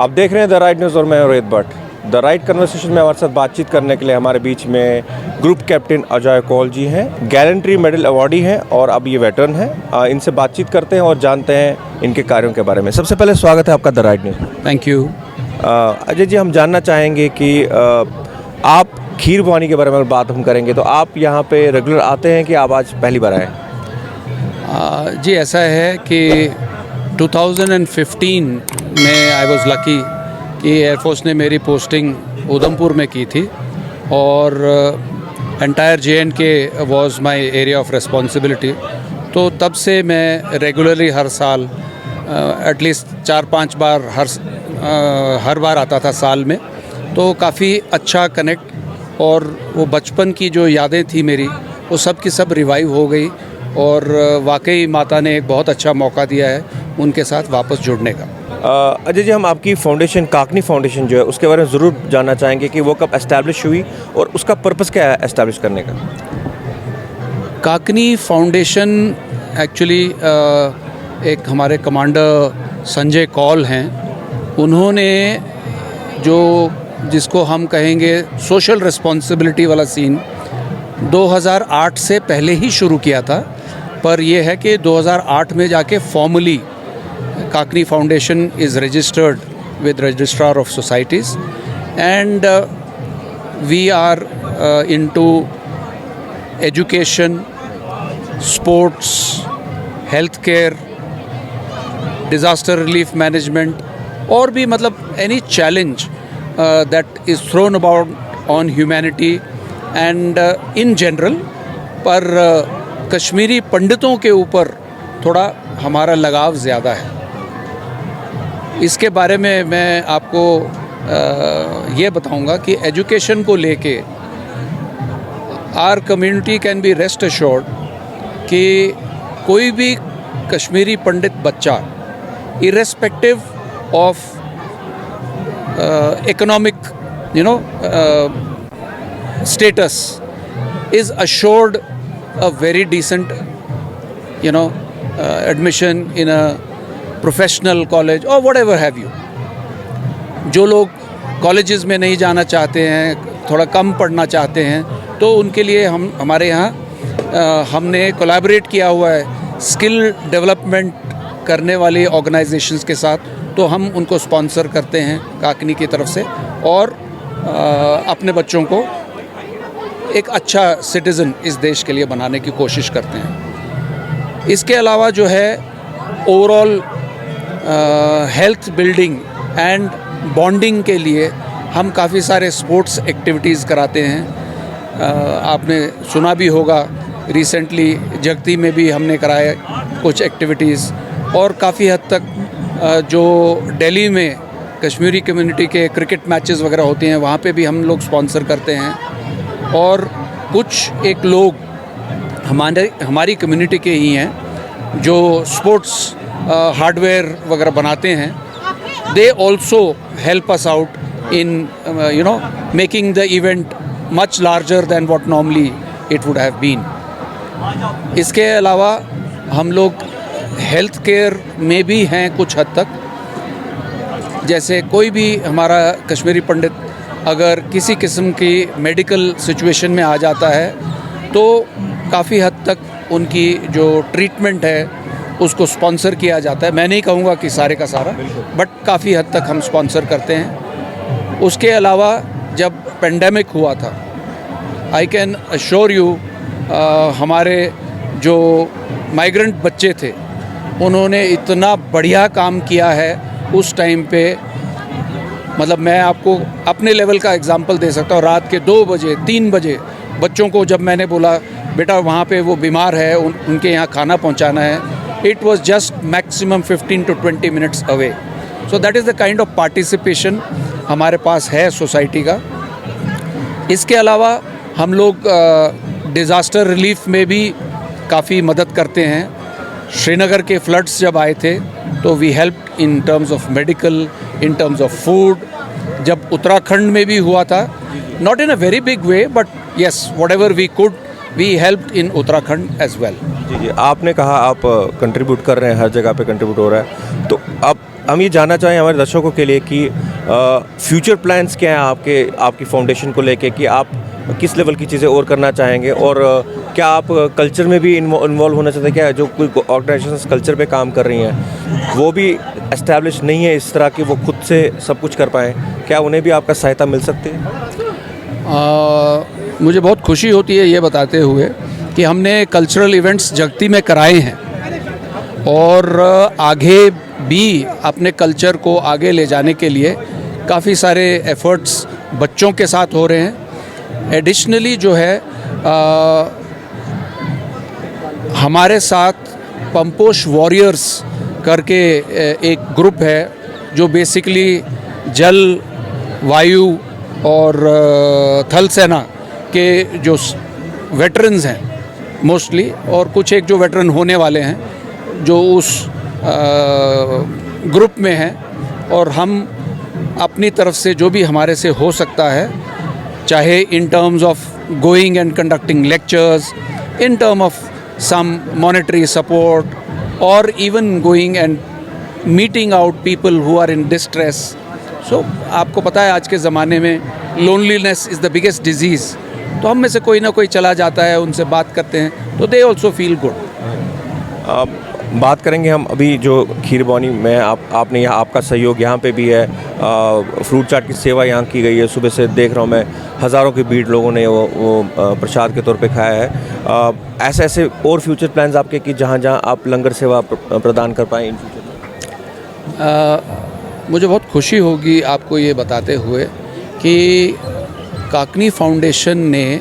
आप देख रहे हैं द राइट न्यूज़ और मैं हूं Rohit Bhatt. The right conversation में हमारे साथ बातचीत करने के लिए हमारे बीच में ग्रुप कैप्टन अजय कौल जी हैं, गैलेंट्री मेडल अवॉर्डी हैं और अब ये वेटरन हैं। इनसे बातचीत करते हैं और जानते हैं इनके कार्यों के बारे में। सबसे पहले स्वागत है आपका the right news. Thank you. Ajay ji, हम जानना चाहेंगे कि आप खीर भवानी के बारे में बात हम करेंगे तो आप यहाँ पे रेगुलर आते हैं कि आप आज पहली बार आए? जी, ऐसा है कि 2015 में आई वॉज लकी कि एयरफोर्स ने मेरी पोस्टिंग उधमपुर में की थी और entire JNK was my area of responsibility. तो तब से मैं रेगुलरली हर साल एटलीस्ट 4-5 बार हर बार आता था साल में। तो काफ़ी अच्छा कनेक्ट और वो बचपन की जो यादें थी मेरी वो सब की सब रिवाइव हो गई और वाकई माता ने एक बहुत अच्छा मौका दिया है उनके साथ वापस जुड़ने का। अजय जी, हम आपकी फाउंडेशन काकनी फाउंडेशन जो है उसके बारे में ज़रूर जानना चाहेंगे कि वो कब एस्टैब्लिश हुई और उसका पर्पस क्या है एस्टैब्लिश करने का? काकनी फाउंडेशन एक्चुअली एक हमारे कमांडर संजय कौल हैं, उन्होंने जिसको हम कहेंगे सोशल रिस्पॉन्सिबिलिटी वाला सीन 2008 से पहले ही शुरू किया था, पर यह है कि 2008 में जाके formally Kakni foundation is registered with registrar of societies and we are into education, sports, health care, disaster relief management और भी मतलब any challenge that is thrown about on humanity and in general। पर कश्मीरी पंडितों के ऊपर थोड़ा हमारा लगाव ज़्यादा है। इसके बारे में मैं आपको ये बताऊंगा कि एजुकेशन को लेके our community can be rest assured कि कोई भी कश्मीरी पंडित बच्चा irrespective of economic status is assured a very decent admission in a professional college or whatever have you। जो लोग कॉलेजेस में नहीं जाना चाहते हैं, थोड़ा कम पढ़ना चाहते हैं, तो उनके लिए हमारे यहाँ हमने कोलैबोरेट किया हुआ है स्किल डेवलपमेंट करने वाली ऑर्गेनाइजेशंस के साथ। तो हम उनको स्पॉन्सर करते हैं काकनी की तरफ से और अपने बच्चों को एक अच्छा सिटीज़न इस देश के लिए बनाने की कोशिश करते हैं। इसके अलावा जो है overall health building and bonding के लिए हम काफ़ी सारे स्पोर्ट्स एक्टिविटीज़ कराते हैं। आपने सुना भी होगा रिसेंटली जगती में भी हमने कराए कुछ एक्टिविटीज़ और काफ़ी हद तक जो दिल्ली में कश्मीरी कम्युनिटी के क्रिकेट मैचेस वगैरह होते हैं वहाँ पे भी हम लोग स्पॉन्सर करते हैं। और कुछ एक लोग हमारी कम्युनिटी के ही हैं जो स्पोर्ट्स हार्डवेयर वगैरह बनाते हैं। They also help us out in making the event much larger than what normally it would have been. इसके अलावा हम लोग हेल्थ केयर में भी हैं कुछ हद तक। जैसे कोई भी हमारा कश्मीरी पंडित अगर किसी किस्म की मेडिकल सिचुएशन में आ जाता है तो काफ़ी हद तक उनकी जो ट्रीटमेंट है उसको स्पॉन्सर किया जाता है। मैं नहीं कहूँगा कि सारे का सारा, बट काफ़ी हद तक हम स्पॉन्सर करते हैं। उसके अलावा जब पेंडेमिक हुआ था, आई कैन अश्योर यू, हमारे जो माइग्रेंट बच्चे थे उन्होंने इतना बढ़िया काम किया है उस टाइम पे। मतलब मैं आपको अपने लेवल का एग्जांपल दे सकता हूँ। रात के 2 बजे 3 बजे बच्चों को जब मैंने बोला बेटा वहाँ पे वो बीमार है, उनके यहाँ खाना पहुँचाना है, it was just maximum 15 to 20 minutes away. So that is the kind of participation हमारे पास है सोसाइटी का। इसके अलावा हम लोग डिज़ास्टर रिलीफ में भी काफ़ी मदद करते हैं। श्रीनगर के फ्लड्स जब आए थे तो we help in terms of medical, in terms of food. जब उत्तराखंड में भी हुआ था, not in a very big way but yes whatever we could we helped in Uttarakhand as well. जी, आपने कहा आप कंट्रीब्यूट कर रहे हैं, हर जगह पे कंट्रीब्यूट हो रहा है, तो अब हम ये जानना चाहें हमारे दर्शकों के लिए कि फ्यूचर प्लान्स क्या हैं आपकी फाउंडेशन को लेके, कि आप किस लेवल की चीज़ें और करना चाहेंगे, और क्या आप कल्चर में भी इन्वॉल्व होना चाहते हैं? क्या जो कोई ऑर्गेनाइजेशन कल्चर पे काम कर रही हैं वो भी एस्टैब्लिश नहीं है इस तरह कि वो खुद से सब कुछ कर पाएँ, क्या उन्हें भी आपका सहायता मिल सकती है? मुझे बहुत खुशी होती है ये बताते हुए कि हमने कल्चरल इवेंट्स जगती में कराए हैं और आगे भी अपने कल्चर को आगे ले जाने के लिए काफ़ी सारे एफर्ट्स बच्चों के साथ हो रहे हैं। एडिशनली जो है हमारे साथ पंपोश वॉरियर्स करके एक ग्रुप है जो बेसिकली जल, वायु और थल सेना के जो वेटरन्स हैं मोस्टली, और कुछ एक जो वेटरन होने वाले हैं जो उस ग्रुप में हैं, और हम अपनी तरफ से जो भी हमारे से हो सकता है, चाहे in terms of going and conducting lectures, in term of some monetary support, और even going and meeting out people who are in distress. So आपको पता है आज के ज़माने में loneliness is the biggest disease, तो हम में से कोई ना कोई चला जाता है, उनसे बात करते हैं तो दे ऑल्सो फील गुड। बात करेंगे हम अभी जो खीर भवानी में आपने यहाँ आपका सहयोग यहाँ पे भी है, फ्रूट चाट की सेवा यहाँ की गई है, सुबह से देख रहा हूँ मैं हज़ारों की भीड़ लोगों ने वो प्रसाद के तौर पे खाया है। ऐसे ऐसे और फ्यूचर प्लान्स आपके कि जहाँ जहाँ आप लंगर सेवा प्रदान कर पाएँ इन फ्यूचर में? मुझे बहुत खुशी होगी आपको ये बताते हुए कि काकनी फाउंडेशन ने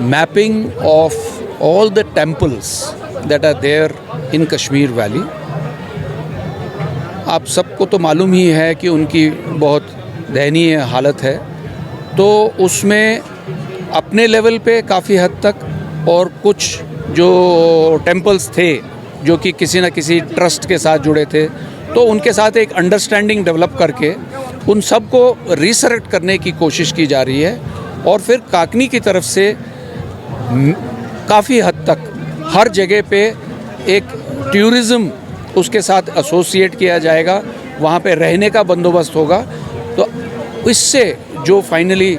mapping of all the temples that are there in Kashmir valley, आप सबको तो मालूम ही है कि उनकी बहुत दयनीय हालत है, तो उसमें अपने लेवल पे काफ़ी हद तक, और कुछ जो टेम्पल्स थे जो कि किसी न किसी ट्रस्ट के साथ जुड़े थे, तो उनके साथ एक अंडरस्टैंडिंग डेवलप करके उन सब को रिसरेक्ट करने की कोशिश की जा रही है, और फिर काकनी की तरफ से काफ़ी हद तक हर जगह पे एक टूरिज़्म उसके साथ एसोसिएट किया जाएगा, वहाँ पे रहने का बंदोबस्त होगा, तो इससे जो फाइनली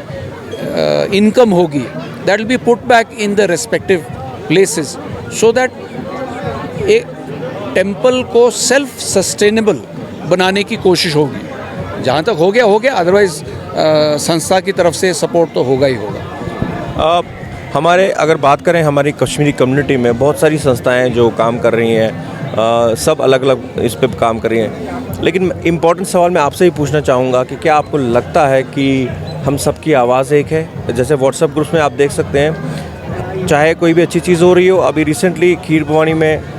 इनकम होगी that will be put back in the respective places, so that एक टेम्पल को सेल्फ सस्टेनेबल बनाने की कोशिश होगी। जहाँ तक हो गया, अदरवाइज़ संस्था की तरफ से सपोर्ट तो होगा ही होगा। हमारे अगर बात करें हमारी कश्मीरी कम्युनिटी में बहुत सारी संस्थाएं जो काम कर रही हैं, सब अलग अलग इस पे काम कर रही हैं, लेकिन इम्पॉर्टेंट सवाल मैं आपसे ही पूछना चाहूँगा कि क्या आपको लगता है कि हम सबकी आवाज़ एक है? जैसे व्हाट्सएप ग्रुप्स में आप देख सकते हैं, चाहे कोई भी अच्छी चीज़ हो रही हो, अभी रिसेंटली खीर भवानी में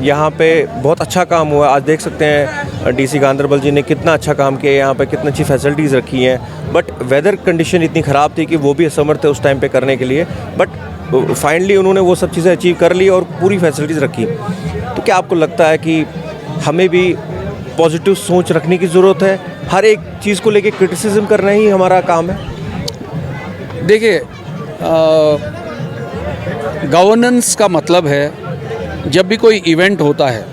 यहाँ पे बहुत अच्छा काम हुआ, आज देख सकते हैं डीसी गांधरबल जी ने कितना अच्छा काम किया, यहाँ पे कितनी अच्छी फैसिलिटीज़ रखी हैं, बट वेदर कंडीशन इतनी ख़राब थी कि वो भी असमर्थ थे उस टाइम पे करने के लिए, बट फाइनली उन्होंने वो सब चीज़ें अचीव कर ली और पूरी फैसिलिटीज़ रखी। तो क्या आपको लगता है कि हमें भी पॉजिटिव सोच रखने की ज़रूरत है? हर एक चीज़ को लेके क्रिटिसिज्म करना ही हमारा काम है? देखिए, गवर्नेंस का मतलब है जब भी कोई इवेंट होता है,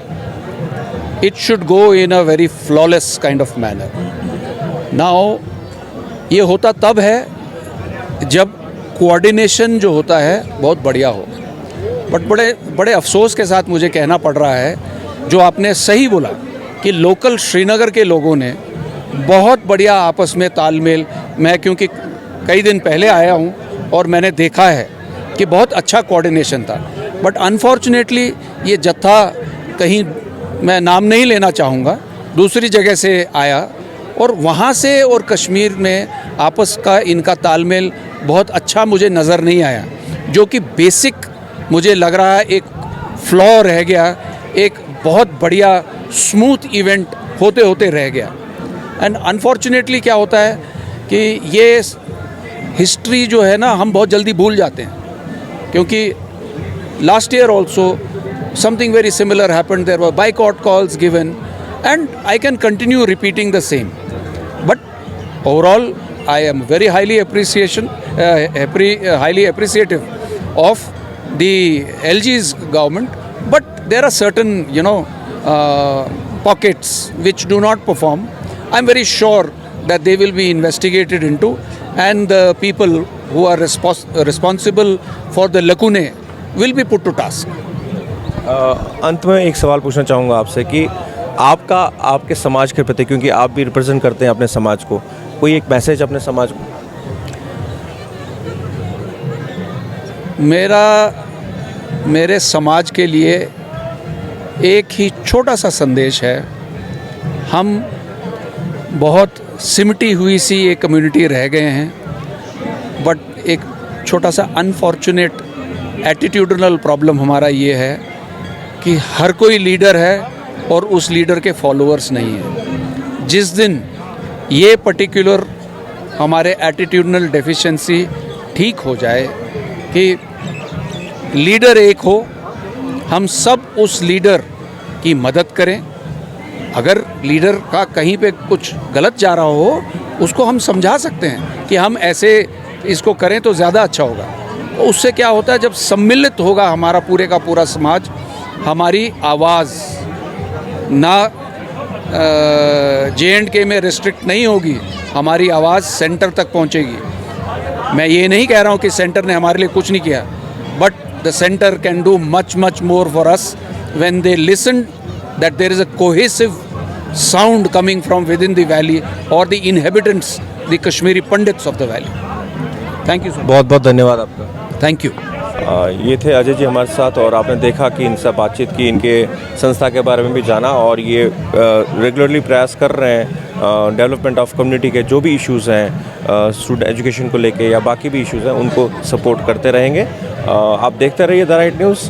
it should go in a very flawless kind of manner. Now ये होता तब है जब कोऑर्डिनेशन जो होता है बहुत बढ़िया हो, बट बड़े अफसोस के साथ मुझे कहना पड़ रहा है, जो आपने सही बोला कि लोकल श्रीनगर के लोगों ने बहुत बढ़िया आपस में तालमेल, मैं क्योंकि कई दिन पहले आया हूँ और मैंने देखा है कि बहुत अच्छा कोऑर्डिनेशन था, बट अनफॉर्चुनेटली ये जत्था कहीं, मैं नाम नहीं लेना चाहूँगा, दूसरी जगह से आया, और वहाँ से और कश्मीर में आपस का इनका तालमेल बहुत अच्छा मुझे नज़र नहीं आया, जो कि बेसिक मुझे लग रहा है एक फ्लॉ रह गया, एक बहुत बढ़िया स्मूथ इवेंट होते होते रह गया। एंड अनफॉर्चुनेटली क्या होता है कि ये हिस्ट्री जो है ना, हम बहुत जल्दी भूल जाते हैं, क्योंकि last year also something very similar happened. There were boycott calls given, and I can continue repeating the same. But overall, I am very highly appreciative of the LG's government. But there are certain, pockets which do not perform, I'm very sure that they will be investigated into, and the people who are responsible for the lacunae will be put to task. अंत में एक सवाल पूछना चाहूँगा आपसे कि आपका आपके समाज के प्रति, क्योंकि आप भी रिप्रेजेंट करते हैं अपने समाज को, कोई एक मैसेज अपने समाज को? मेरे समाज के लिए एक ही छोटा सा संदेश है। हम बहुत सिमटी हुई सी एक कम्युनिटी रह गए हैं, बट एक छोटा सा अनफॉर्चुनेट एटीट्यूडनल प्रॉब्लम हमारा ये है कि हर कोई लीडर है और उस लीडर के फॉलोअर्स नहीं हैं। जिस दिन ये पर्टिकुलर हमारे एटीट्यूडनल डेफिशिएंसी ठीक हो जाए कि लीडर एक हो, हम सब उस लीडर की मदद करें। अगर लीडर का कहीं पे कुछ गलत जा रहा हो, उसको हम समझा सकते हैं कि हम ऐसे इसको करें तो ज़्यादा अच्छा होगा। उससे क्या होता है, जब सम्मिलित होगा हमारा पूरे का पूरा समाज, हमारी आवाज़ ना J&K में रिस्ट्रिक्ट नहीं होगी, हमारी आवाज़ सेंटर तक पहुंचेगी। मैं ये नहीं कह रहा हूं कि सेंटर ने हमारे लिए कुछ नहीं किया, but the centre can do much more for us when they listen that there is a cohesive sound coming from within the valley और the inhabitants, the Kashmiri Pandits of the valley. Thank you sir. बहुत बहुत धन्यवाद आपका। Thank you. ये थे अजय जी हमारे साथ, और आपने देखा कि इनसे बातचीत की, इनके संस्था के बारे में भी जाना, और ये रेगुलरली प्रयास कर रहे हैं डेवलपमेंट ऑफ कम्युनिटी के जो भी इश्यूज़ हैं, स्टूडेंट एजुकेशन को लेके या बाकी भी इश्यूज़ हैं, उनको सपोर्ट करते रहेंगे। आप देखते रहिए द राइट न्यूज़।